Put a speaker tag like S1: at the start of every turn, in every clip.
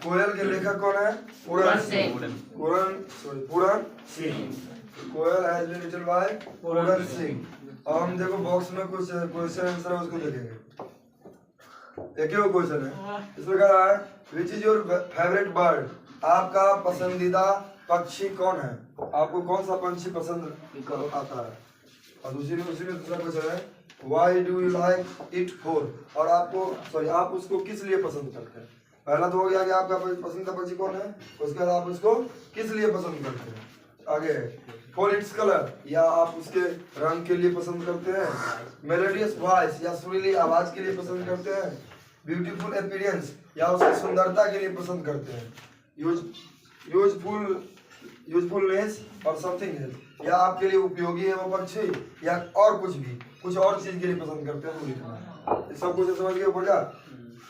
S1: कोयल के लेखक कौन है? पूरन सिंह। पूरन सिंह। कोयल has been written by Puran Singh. अब हम देखो बॉक्स में कुछ क्वेश्चन आंसर है, उसको देखेंगे। एक ही क्वेश्चन है, इसमें कह रहा है which is your favourite bird? आपका पसंदीदा पक्षी कौन है? आपको कौन सा पंछी पसंद आता है? और उसी में दूसरा क्वेश्चन है why do you like it for? और आप उसको किस लिए पसंद करते हैं? पहला तो हो गया कि आपका पसंदीदा पक्षी कौन है, उसके बाद आप उसको किस लिए पसंद करते हैं। आगे फॉर इट्स कलर, या आप उसके रंग के लिए पसंद करते हैं। मेलोडियस वॉइस, या सुरीली आवाज के लिए पसंद करते हैं। ब्यूटीफुल अपीयरेंस, या उसकी सुंदरता के लिए पसंद करते हैं। यूजफुलनेस और समथिंग है, या आपके लिए उपयोगी है वो पक्षी, या और कुछ और चीज के लिए पसंद करते हैं। वो लिखना सब कुछ समझ गए ऊपर का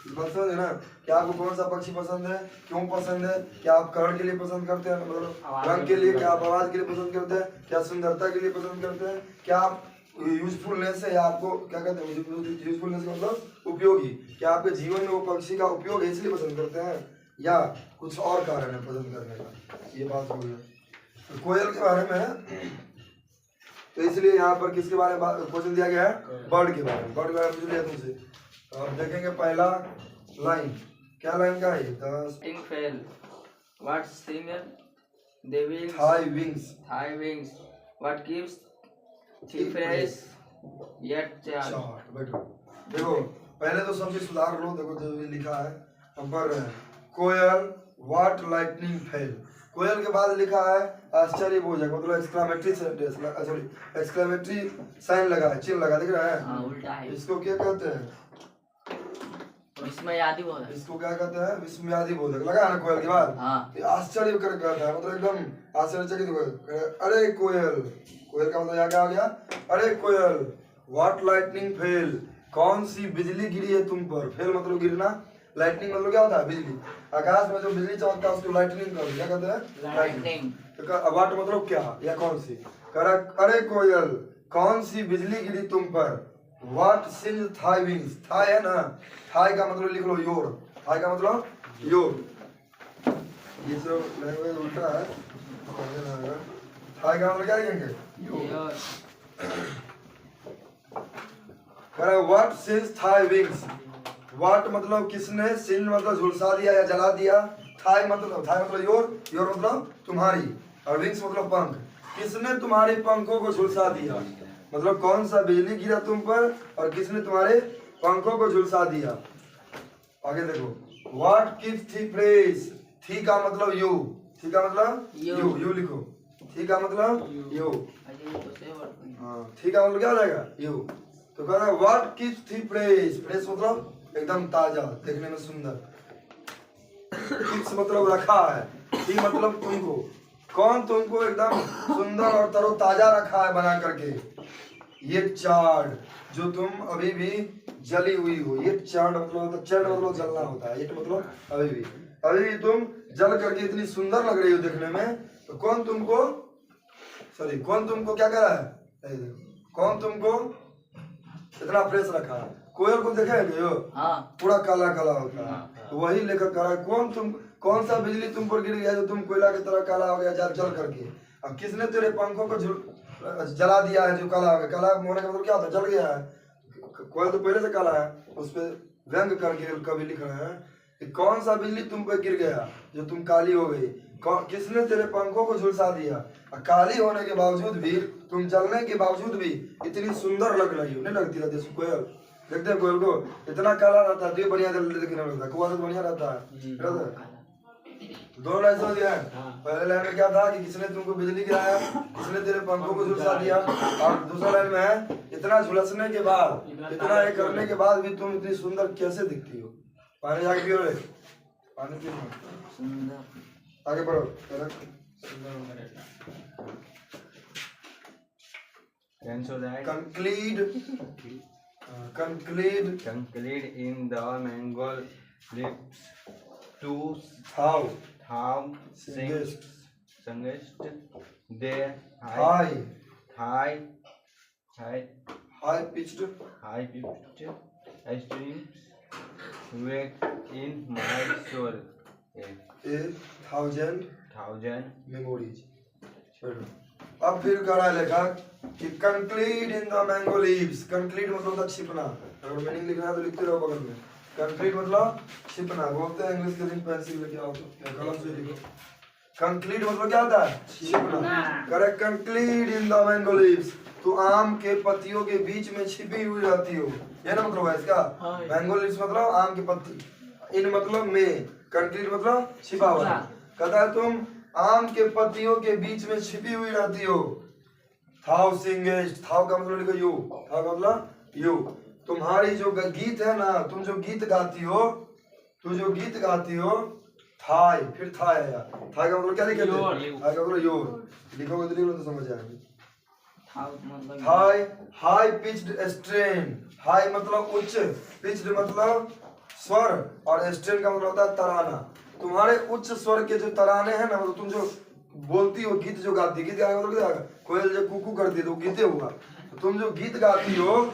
S1: बात समझ है ना? क्या आपको कौन सा पक्षी पसंद है, क्यों पसंद है, क्या आप कलर के लिए पसंद करते हैं, मतलब रंग के लिए, क्या आप आवाज के लिए पसंद करते हैं, क्या सुंदरता के लिए पसंद करते हैं, क्या आप यूजफुलनेस है, या आपको क्या कहते हैं यूजफुलनेस का मतलब उपयोगी, क्या आपके जीवन में वो पक्षी का उपयोग है इसलिए पसंद करते हैं, या कुछ और कारण है पसंद करने का। ये बात हो गई तो कोयल के बारे में है। तो इसलिए यहाँ पर किसके बारे में क्वेश्चन दिया गया है? बर्ड के बारे में। बर्ड के बारे में पूछ लिया तुमसे। तो अब देखेंगे पहला लाइन, क्या लाइन का है?
S2: What singer? The wings. High wings. What keeps thief yet charged?
S1: बैठो। देखो पहले तो सब चीज सुधार लो। देखो जो लिखा है हम पढ़ रहे हैं। कोयल व्हाट लाइटनिंग फेल। कोयल के बाद लिखा है आश्चर्यबोधक, मतलब एक्सक्लेमेटरी साइन लगा है, चिन्ह लगा, दिख रहा है?
S2: हाँ, उल्टा है।
S1: इसको क्या कहते हैं?
S2: विस्मयादिबोधक।
S1: इसको क्या कहते हैं? विस्मयादिबोधक। लगा ना कोयल के बाद?
S2: हाँ।
S1: आश्चर्य कर कहता है, मतलब एकदम आश्चर्यचकित। अरे कोयल, कोयल का मतलब यहाँ क्या आ गया? अरे कोयल व्हाट लाइटनिंग फेल, कौन सी बिजली गिरी है तुम पर। फेल मतलब गिरना, लाइटनिंग मतलब क्या होता है? बिजली। आकाश में जो बिजली चमकता है उसको लाइटनिंग कहते हैं। क्या कहते हैं?
S2: लाइटनिंग।
S1: तो व्हाट मतलब क्या, या कौन सी। अरे कोयल कौन सी बिजली गिरी तुम पर। What singes thy wings. Thy है ना, थाई का मतलब लिख लो योर। थाई का मतलब योर। ये जो लैंग्वेज उल्टा है, थाई का मतलब क्या लिखेंगे? Your. What singes thy wings. What मतलब किसने, सिंज मतलब झुलसा दिया या जला दिया, थाई मतलब योर मतलब तुम्हारी, और विंग्स मतलब पंख। किसने तुम्हारे पंखों को झुलसा दिया, मतलब कौन सा बिजली गिरा तुम पर और किसने तुम्हारे पंखों को झुलसा दिया। आगे देखो व्हाट कीप्स थी फ्रेश। थी का मतलब यू, थी का मतलब यू लिखो। थी का मतलब यू, हाँ थी का मतलब क्या हो जाएगा? यू। तो कह रहा है व्हाट कीप्स थी फ्रेश। फ्रेश मतलब एकदम ताजा, देखने में सुंदर। कीप्स मतलब रखा है, थी मतलब तुमको, कौन तुमको एकदम सुंदर और तरोताजा रखा है बना करके। ये चार्ड जो तुम अभी भी जली हुई हो। ये चार्ड मतलब जलना होता है। ये मतलब अभी भी तुम जल करके इतनी सुंदर लग रही हो देखने में। तो कौन तुमको क्या कह रहा है? कौन तुमको इतना फ्रेश रखा है। कोयल को देखे हो?
S2: हाँ।
S1: पूरा काला काला होता है। तो वही लेखक कह रहा है कौन सा बिजली तुम पर गिर गया जो तुम कोयला की तरह काला हो गया जल करके। अब किसने तेरे पंखों को जला दिया है जो काला हो गया। काला होने का मतलब क्या होता है? जल गया है। कोयल तो पहले से काला है। उस पर व्यंग करके कवि लिख रहे हैं कि कौन सा बिजली तुम पर गिर गया जो तुम काली हो गई। किसने तेरे पंखों को झुलसा दिया। काली होने के बावजूद भी, तुम जलने के बावजूद भी इतनी सुंदर लग रही हो। नहीं लगती रहती कोयल? देखते हैं कोयल को, इतना काला रहता है तो बढ़िया देखने में लगता है। कोयल तो बढ़िया रहता है। दो लाइन समझ गया है? पहले लाइन में क्या था कि किसने तुमको बिजली गिराया, किसने तेरे पंखों को झुलसा दिया। और दूसरा लाइन में है इतना झुलसने के बाद, इतना ये करने के बाद भी तुम इतनी सुंदर कैसे दिखती हो। पानी जाके पियो रे, पानी पियो। आगे बढ़ो।
S3: Conclude in the mango lips to how singest their high pitched streams wake in my soul. a
S1: 1,000
S3: thousand
S1: memories. चलो अब फिर करा है लेखा कि concrete in the mango leaves. Concrete मतलब होता है छिपना। अगर मीनिंग लिखना है तो लिखते रहो बगल में। कंक्रीट मतलब छिपना। बोलते हैं इंग्लिश के दिन पेंसिल लेके आओ तो कलम से लिखो। कंक्रीट मतलब क्या होता है? छिपना। Correct. Concrete in the mango leaves, तो आम के पत्तियों के बीच में छिपी हुई रहती हो, ये ना मतलब है इसका। मैंगो लीव्स मतलब आम की पत्ती, इन मतलब में, कंक्रीट मतलब छिपा हुआ। कहता है तुम आम के पत्तियों के बीच में छिपी हुई रहती हो। थाउ सिंगेस्ट, थाउ का मतलब लिखो यू, थाउ का मतलब यू। तुम्हारी जो गीत है ना, तुम जो गीत गाती हो, तू जो गीत गाती हो, थाई, फिर थाई है यार। थाई का मतलब क्या लिखेंगे? थाई का मतलब योर। लिखोगे तो लिखो तो समझ जाएंगे। High, high pitched strain. High मतलब उच्च, पिच्ड मतलब स्वर, और स्ट्रेन का मतलब होता है तराना। तुम्हारे उच्च स्वर के जो तराने हैं ना, मतलब तुम जो बोलती हो, गीत जो गाती, गीत गाने मतलब क्या? कोयल जो कुकू करती है तो गीते हुआ। तो तुम जो गीत गाती हो,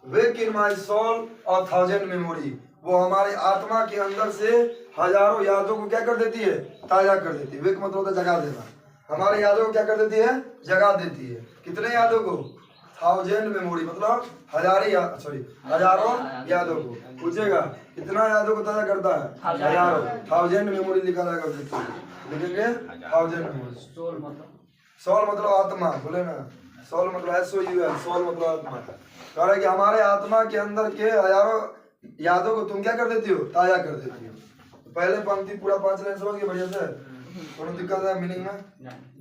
S1: wake in my soul a thousand memory, वो हमारे आत्मा के अंदर से हजारों यादों को क्या कर देती है? ताजा कर देती है। वेक मतलब होता है जगा देना। हमारे यादों को क्या कर देती है? जगा देती है। कितने यादों को? 1000 मेमोरी मतलब हजारों यादों को। पूछेगा कितना यादों को ताजा करता है? हजारों। 1000 मेमोरी लिखा जाएगा, लिखेंगे 1000 मेमोरी। सोल मतलब आत्मा, बोले ना, सोल मतलब SOUL, सोल मतलब आत्मा। कह रहे कि हमारे आत्मा के अंदर के हजारों यादों को तुम क्या कर देती हो? ताजा कर देती हो। पहले पंक्ति पूरा 5 लाइन समझ गए बढ़िया से? कोनो दिक्कत है मीनिंग में?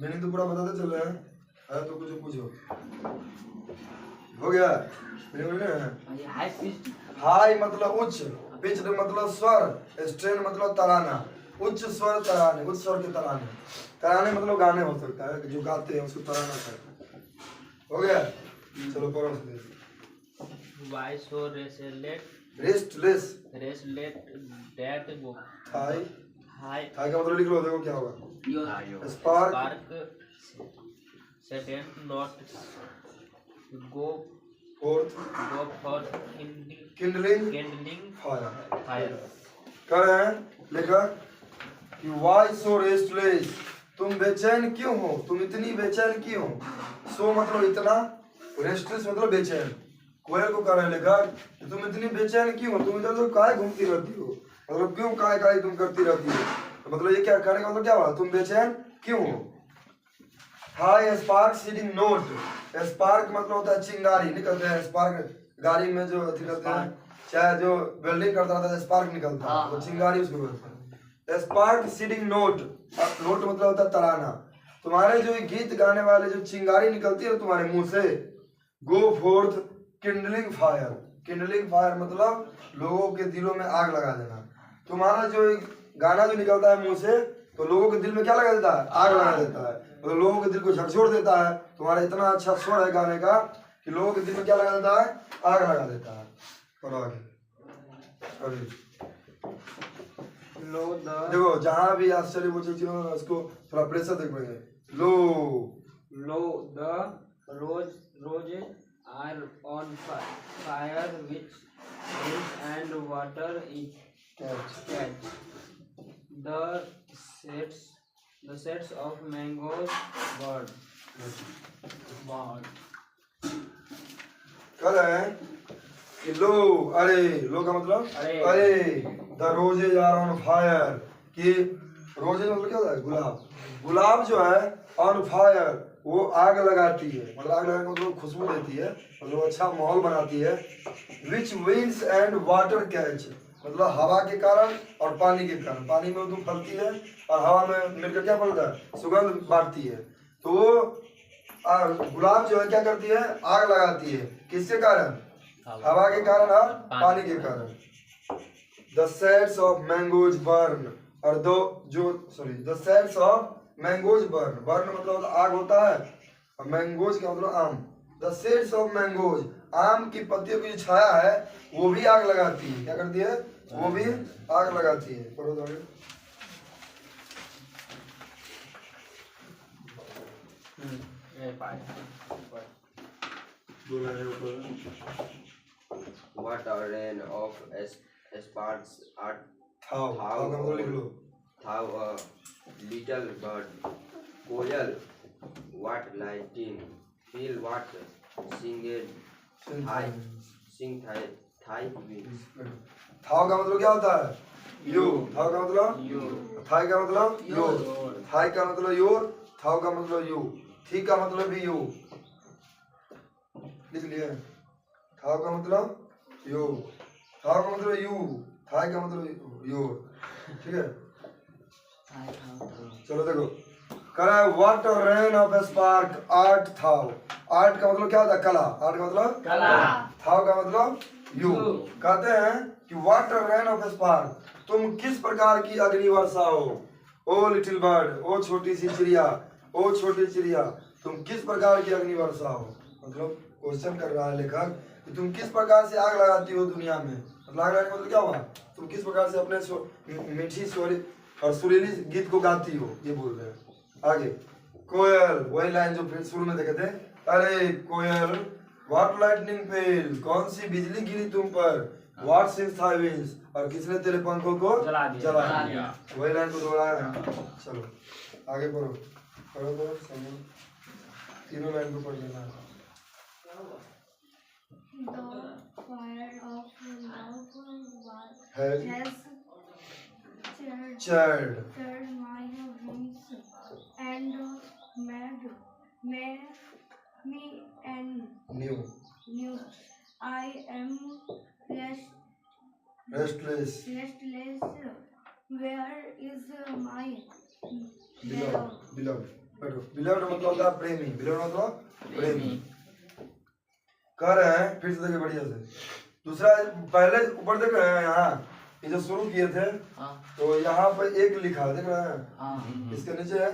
S1: मीनिंग तो पूरा बताते चल रहे हैं, है तो कुछ पूछो। हो गया? हाई मतलब उच्च, पिच मतलब स्वर, स्ट्रेन मतलब तराना। उच्च स्वर तराने, उच्च स्वर के तराने। तराने मतलब गाने हो सकता है, जो गाते हैं उसको तराना कहते हैं। हो गया? चलो पढ़ो से।
S2: Why so restless?
S1: Restless.
S2: That go.
S1: Thy,
S2: High.
S1: Thy का मतलब लिख लो, देखो क्या होगा। Spark,
S2: Satan not go for
S1: kindling
S2: fire.
S1: कर रहे हैं लेखक कि वाई सो रेस्टलेस, तुम बेचैन क्यों हो? तुम इतनी बेचैन क्यों? सो मतलब इतना, रेस्टलेस मतलब बेचैन। कोयल को कह रहे हैं लेखक कि तुम इतनी बेचैन क्यों हो? तुम इधर उधर काहे घूमती रहती हो? मतलब क्यों काहे काहे तुम करती रहती हो? तो मतलब ये क्या कहने का मतलब क्या हुआ? तुम बेचैन क्यों हो? High spark seeding note. Spark मतलब होता है चिंगारी, निकलते हैं स्पार्क, गाड़ी में जो अथी करते हैं, चाहे जो वेल्डिंग करता रहता है स्पार्क निकलता है, तो चिंगारी उसको बोलते हैं। स्पार्क सीडिंग नोट, नोट मतलब होता है तराना। तुम्हारे जो गीत गाने वाले जो चिंगारी निकलती है तुम्हारे मुंह से, go forth kindling fire. Kindling fire मतलब लोगों के दिलों में आग लगा देना। तुम्हारा जो गाना जो निकलता है मुंह से, तो लोगों के दिल में क्या लगा देता है? आग लगा देता है। तो लोगों के दिल को झकझोर देता है। तुम्हारा इतना अच्छा स्वर है गाने का कि लोगों के दिल में क्या लगा देता है? आग लगा देता है। और आगे अभी देखो, जहां भी आश्चर्य वो चीज उसको थोड़ा प्रेशर देखोगे। लो
S2: The roses are on fire, which wind and water is catch. The sets of mangoes burn.
S1: कर रहे हैं कि लो, अरे लो का मतलब अरे, the roses are on fire, कि रोजेज मतलब क्या होता है? गुलाब। गुलाब जो है ऑन फायर, वो आग लगाती है, मतलब आग लगाने का मतलब खुशबू देती है, मतलब अच्छा माहौल बनाती है। विच विंड्स एंड वाटर कैच, मतलब हवा के कारण और पानी के कारण। पानी में तो फलती है और हवा में मिलकर क्या बनता है? सुगंध बांटती है। तो वो गुलाब जो है क्या करती है? आग लगाती है। किसके कारण? हवा के कारण और पानी के कारण। The shades of mangoes burn, और the shades of mangoes burn. Burn मतलब आग होता है, और मैंगोज का मतलब आम। द सेड्स ऑफ मैंगोज, आम की पत्तियों की जो छाया है वो भी आग लगाती है। क्या करती है? वो भी आग लगाती है। पढ़ो तो
S3: What a rain of sparks at
S1: थाव का मतलब लिख लो।
S3: thou a little bird. Koyal, what lightning, feel what singed thigh, sing thigh wings.
S1: थाव का मतलब क्या होता है? यू। थाव का मतलब
S2: यू।
S1: थाई का मतलब योर।
S2: योर।
S1: थाई का मतलब योर। थाव का मतलब यू। थी का मतलब भी यू। लिख लिए? थाव का मतलब यू। थाव का मतलब यू। थाई का मतलब योर। ठीक है? चलो देखो। करा है what rain of A spark art थाव। आर्ट का मतलब क्या होता है? कला। आर्ट का मतलब
S2: कला।
S1: थाव का मतलब यू। कहते हैं कि what rain of A spark, तुम किस प्रकार की अग्नि वर्षा हो। ओ लिटिल बर्ड, ओ छोटी सी चिड़िया, ओ छोटी चिड़िया, तुम किस प्रकार की अग्नि वर्षा हो। मतलब क्वेश्चन कर रहा है लेखक कि तुम किस प्रकार से आग लगाती हो दुनिया में। मतलब आग लगाने का मतलब क्या हुआ? तुम किस प्रकार से अपने मीठी स्वर और सुरीली गीत को गाती हो, ये बोल रहे हैं। आगे कोयल, वही लाइन जो फिर शुरू में देखे थे। अरे कोयल, व्हाट लाइटनिंग फेल, कौन सी बिजली गिरी तुम पर। व्हाट सिंस थाई विंग्स, और किसने तेरे पंखों को
S2: जला दिया।
S1: वही लाइन को दोहराया। चलो आगे पढ़ो पढ़ो पढ़ो, समझो। तीनों लाइन को पढ़ लेना।
S4: The fire of love
S1: Has
S4: has
S1: chaired
S4: stirred my wings and made me
S1: new
S4: new. I am
S1: restless
S4: restless. Where is my
S1: beloved beloved पढ़ो। beloved मतलब होता है प्रेमी। beloved मतलब प्रेमी। कह रहे हैं फिर से देखिए बढ़िया से। दूसरा पहले ऊपर देख रहे हैं यहाँ ये जो शुरू किए थे, तो यहाँ पर एक लिखा है, देख रहे हैं? इसके नीचे है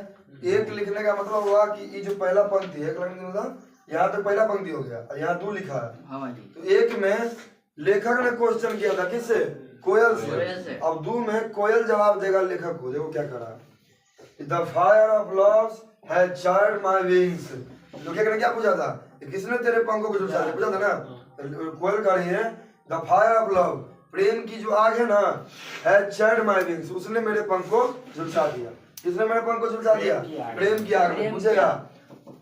S1: एक। लिखने का मतलब हुआ कि ये जो पहला पंक्ति है, एक लिखने का मतलब यहाँ पे पहला पंक्ति हो गया और यहाँ दो लिखा है। तो एक में लेखक ने क्वेश्चन किया था किससे? कोयल से। अब दो में कोयल जवाब देगा लेखक को। देखो क्या करा। The fire of love has charred my wings. लेखक ने क्या पूछा था? किसने तेरे पंखों को झुलसा दिया, पूछा था ना। कोयल कह रही है द फायर ऑफ लव, प्रेम की जो आग है ना, हैज चार्ड माय विंग्स, उसने मेरे पंख को झुलसा दिया। किसने मेरे पंख को झुलसा दिया? प्रेम की आग ने। पूछेगा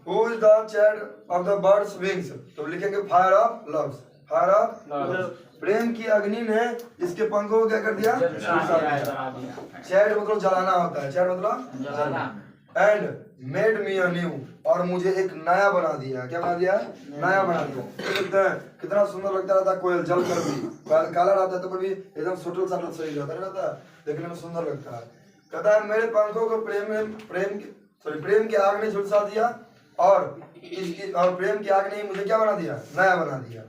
S1: who is the charred of the birds wings, तो लिखेंगे fire of love. Fire of love, प्रेम की अग्नि ने इसके पंखों को क्या कर दिया? झुलसा दिया। चैड मतलब जलाना होता है। चैड मतलब जलाना। And made me a new, और मुझे एक नया बना दिया। क्या बना दिया? नया बना दिया। तो देखते हैं कितना सुंदर लगता रहता है कोयल जल कर भी। काला रहता है तो पर भी एकदम सुटल साटल सही रहता है, देखने में सुंदर लगता है। कहता है मेरे पंखों को प्रेम की आग ने झुलसा दिया, और प्रेम की आग ने मुझे क्या बना दिया? नया बना दिया।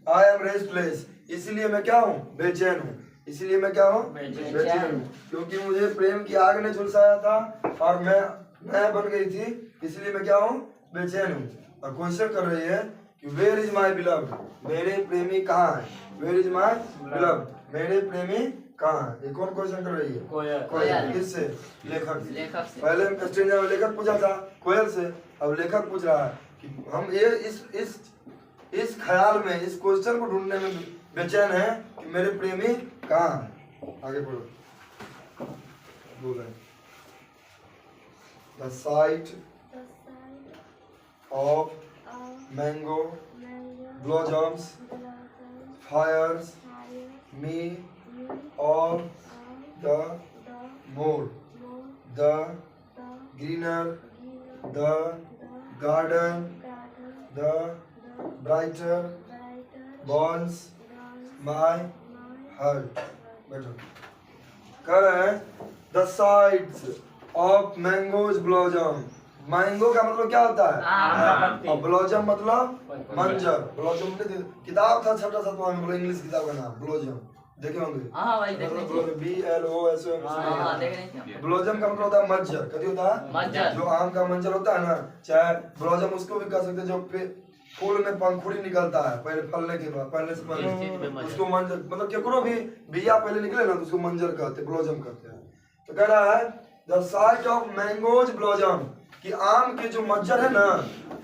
S1: आई एम रेस्टलेस, इसीलिए मैं क्या हूँ? बेचैन हूँ। इसीलिए मैं क्या हूँ? बेचैन हूँ, क्योंकि मुझे प्रेम की आग ने झुलसाया था और मैं बन गई थी, इसलिए मैं क्या हूँ? बेचैन हूँ। और क्वेश्चन कर रही है कि वेयर इज माई बिलव्ड, मेरे प्रेमी कहाँ है? वेयर इज माई बिलव्ड, मेरे प्रेमी कहाँ है? ये कौन क्वेश्चन कर रही है? कोयल। किससे? लेखक से। पहले स्ट्रेंजर में लेखक पूछा था कोयल से, अब लेखक पूछ रहा है कि हम ये इस ख्याल में, इस क्वेश्चन को ढूंढने में बेचैन है कि मेरे प्रेमी कहाँ है। आगे पढ़ो। बोल रहे The sight of mango blossoms fires me all the more. The greener the garden, the brighter burns my heart. बैठो। कह रहे हैं the sights of mangoes blossom। Mango का मतलब क्या होता है? और ब्लॉसम मतलब मंजर। ब्लॉसम किताब था छोटा सा, तो मतलब इंग्लिश किताब का नाम ब्लॉसम, देखे होंगे। मतलब BLOSM। ब्लॉसम का मतलब होता है मंजर। कभी होता है जो आम का मंजर होता है ना, चाहे ब्लॉसम उसको भी कह सकते हैं, जो फूल में पंखुड़ी निकलता है पहले फलने के बाद, फलने से पहले उसको मंजर, मतलब केकरो भी बिया पहले निकले ना तो उसको मंजर कहते हैं, ब्लॉसम कहते हैं। तो कह रहा है the site of mangoes blossom, कि आम के जो मंजर है ना,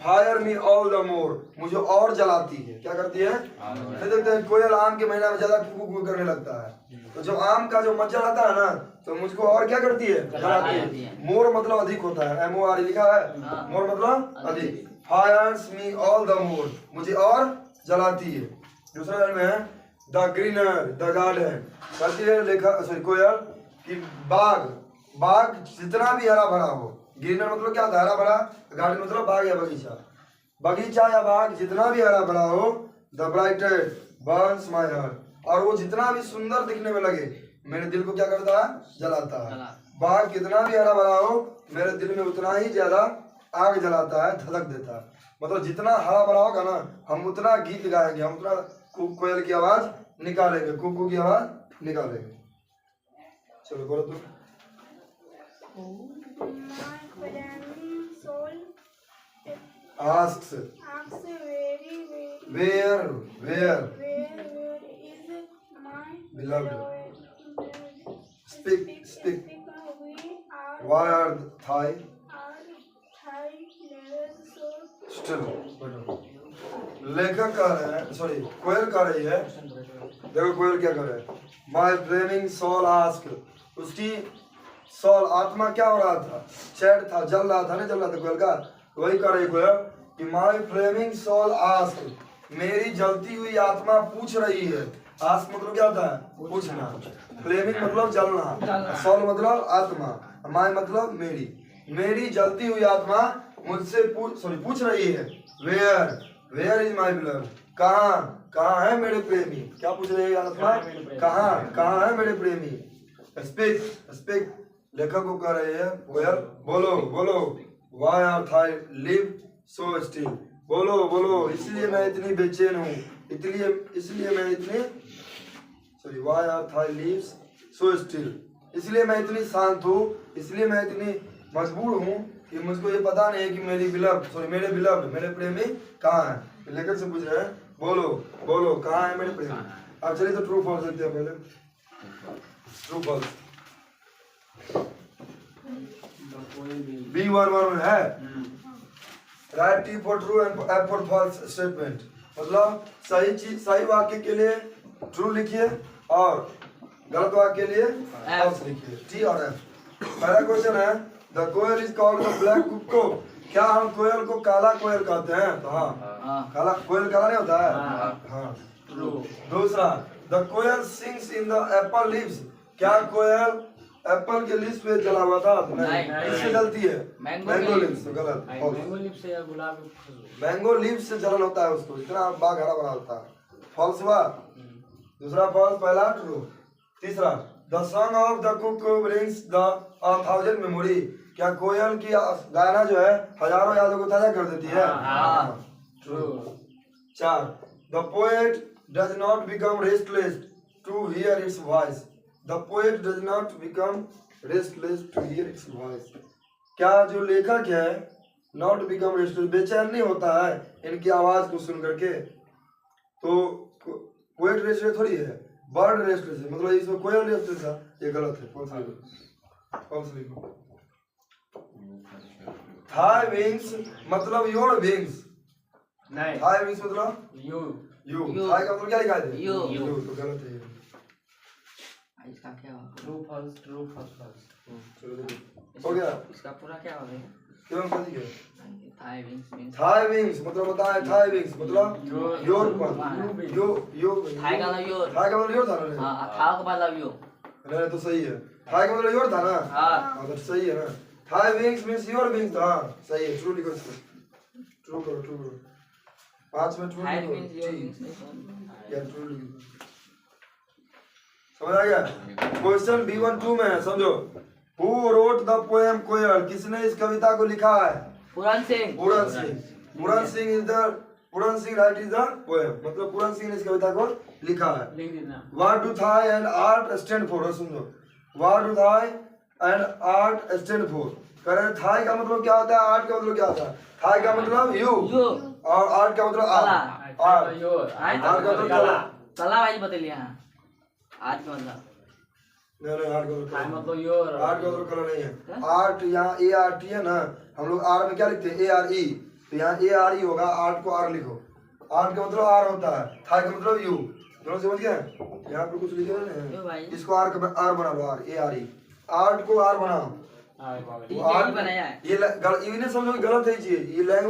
S1: fire me all the more, मुझे और जलाती है। क्या करती है? देखते हैं कोयल आम के महीना में ज्यादा कुकू करने लगता है, तो जो आम का जो मंजर आता है ना, तो मुझको और क्या करती है? जलाती है। मोर मतलब अधिक होता है, MOR लिखा है। मोर मतलब अधिक। Fires me all the more, मुझे और जलाती है। दूसरा लाइन में है द ग्रीनर द गार्डन, कहती है लेखा सॉरी कोयल कि बाग जितना भी हरा भरा हो, ग्रीनर मतलब क्या होता है? हरा भरा, गार्डन मतलब बाग या बगीचा, बगीचा या बाग जितना भी हरा भरा हो, द ब्राइटेड बर्न्स माय हार्ट, और वो जितना भी सुंदर दिखने में लगे मेरे दिल को क्या करता है? जलाता है। बाग कितना भी हरा भरा हो मेरे दिल में उतना ही ज्यादा आग जलाता है, धधक देता है। मतलब जितना हरा भरा होगा ना, हम उतना गीत गाएंगे, हम उतना कोयल की आवाज निकालेंगे, कुकू की आवाज निकालेंगे। चलो बोलो तुम।
S4: My flaming soul
S1: asks
S4: asks very,
S1: where
S4: where is my
S1: beloved?
S4: beloved?
S1: Speak.
S4: We
S1: Why are thy
S4: thy levels so
S1: still? लेखक कह रहे हैं, सॉरी कोयल कह रही है, देखो कोयल क्या कर रहे हैं। माय फ्लेमिंग सोल आस्क, उसकी सोल आत्मा क्या हो रहा था? चैट था, जल रहा था, नहीं जल रहा था कोयल का, वही कह रही कोयल कि माय फ्लेमिंग सोल आस्क, मेरी जलती हुई आत्मा पूछ रही है। आस्क मतलब क्या होता है? पूछना। फ्लेमिंग मतलब जलना, सोल मतलब आत्मा, माय मतलब मेरी जलती हुई आत्मा मुझसे पूछ रही है वेयर इज माय बिलव्ड, कहाँ है मेरे प्रेमी? क्या पूछ रही है आत्मा? कहाँ है मेरे प्रेमी? स्पीक लेखक को कह रहे हैं कोयल, बोलो why are thy leave so still, बोलो इसलिए मैं इतनी बेचैन हूँ, इसलिए मैं इतनी sorry why are thy leaves so still, इसलिए मैं इतनी शांत हूँ, इसलिए मैं इतनी मजबूर हूँ कि मुझको ये पता नहीं है कि मेरे बिलव्ड मेरे प्रेमी कहाँ है। लेखक से पूछ रहे हैं बोलो कहाँ है मेरे प्रेमी। अब चलिए तो ट्रू फॉल्स देखते हैं पहले। ट्रू फॉल्स B11 है, right T for true and F for false statement, मतलब सही वाक्य के लिए ट्रू लिखिए और गलत वाक्य के लिए फॉल्स लिखिए, T और F। पहला क्वेश्चन है the koel is called the black cuckoo, क्या हम कोयल को काला कोयल कहते हैं? तो हाँ, काला कोयल काला नहीं होता है, हाँ ट्रू। दूसरा the koel sings in the apple leaves, क्या कोयल एप्पल के लीव्स पे जला हुआ था? नहीं। किससे जलती है? मैंगो लीव्स, तो गलत।
S2: मैंगो लीव्स से या गुलाब की खुशबू,
S1: मैंगो लीव्स से जलन होता है उसको, इतना बाग हरा भरा होता है, फॉल्स हुआ। दूसरा फॉल्स, पहला ट्रू। तीसरा the song of the Kuku brings the 1000 memory, क्या कोयल की गाना जो है हजारों यादों को ताजा कर देती है? True. 4 the poet does not become restless to hear its voice, the poet does not become restless to hear its voice, क्या जो लेखक है नॉट बिकम रेस्टलेस, बेचैन नहीं होता है इनकी आवाज को सुन करके? तो पोएट रेस्टलेस थोड़ी है, बर्ड रेस्टलेस है, मतलब इसमें कोयल रेस्टलेस था, ये गलत है, फॉल्स लिखो। थाई विंग्स मतलब योर विंग्स,
S2: नहीं
S1: थाई विंग्स मतलब
S2: यू
S1: थाई का मतलब क्या लिखा है?
S5: यू
S1: तो गलत है।
S5: इसका क्या होगा?
S2: ट्रू फॉल्स
S1: चलो देखो हो गया,
S5: इसका पूरा क्या हो गया?
S1: क्यों कथी है?
S5: थाई विंग्स
S1: थाई विंग्स मतलब होता है, थाई विंग्स मतलब योर पर यो
S5: थाई का मतलब योर,
S1: थाई का मतलब योर था ना?
S5: हां था का मतलब यो,
S1: नहीं तो सही है, थाई का मतलब योर था ना?
S5: हां
S1: तो सही है ना, thy wings means your wings, हां सही है, ट्रू लिखो इसको, ट्रू करो 5 में ट्रू
S5: थाई
S1: लिखो,
S5: विंग्स योर विंग्स नहीं,
S1: या ट्रू लिखो, समझ आ गया? क्वेश्चन B12 में है, समझो। Who wrote the poem कोयल, किसने इस कविता को लिखा है?
S5: पुरान Singh
S1: right is the poem, मतलब पूरन सिंह ने इस कविता को लिखा है।
S2: लिख देना।
S1: What do Thai and art stand for? समझो, What do Thai and art stand for? कह रहे हैं थाई का मतलब क्या होता है, आर्ट का मतलब क्या होता है? थाई का मतलब यू और आर्ट का मतलब आर्ट, आर्ट का मतलब
S5: कला भाई बता लिया आज का मतलब
S1: नहीं, आर्ट का मतलब
S2: मतलब योर,
S1: आर्ट का मतलब कलर नहीं है। आर्ट यहाँ ART है ना, हम लोग आर में क्या लिखते हैं? ARE, तो यहाँ ARE होगा, आर्ट को आर लिखो, आर्ट का मतलब आर होता है, थाई का मतलब यू, दोनों समझ गए? यहाँ पे कुछ लिखे नहीं है, इसको आर बना लो, ARE आर्ट को आर बनाओ।
S2: हाँ बाबा
S5: ये
S1: वो आर्ट
S5: यही बनाया है।
S1: ये नहीं समझो कि गलत है ये लैंग्वेज